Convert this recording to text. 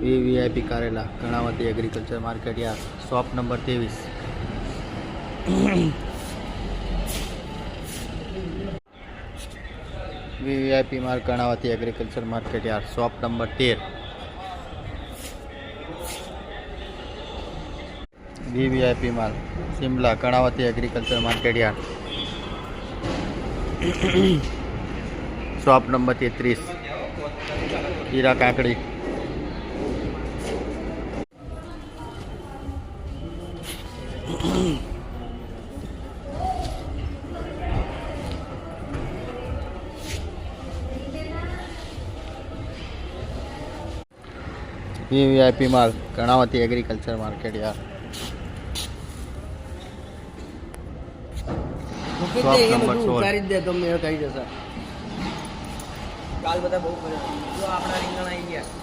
VVIP कारेला Karnavati agriculture market या shop number 23। VVIP माल Karnavati agriculture market yard shop number 13। VVIP माल Shimla Karnavati agriculture market yard shop number 33 हीरा काकड़ी। वीवीआईपी माल Karnavati agriculture market yard shop number 16। કાલ બધા બહુ જો આપણા રીંગણ આવી ગયા।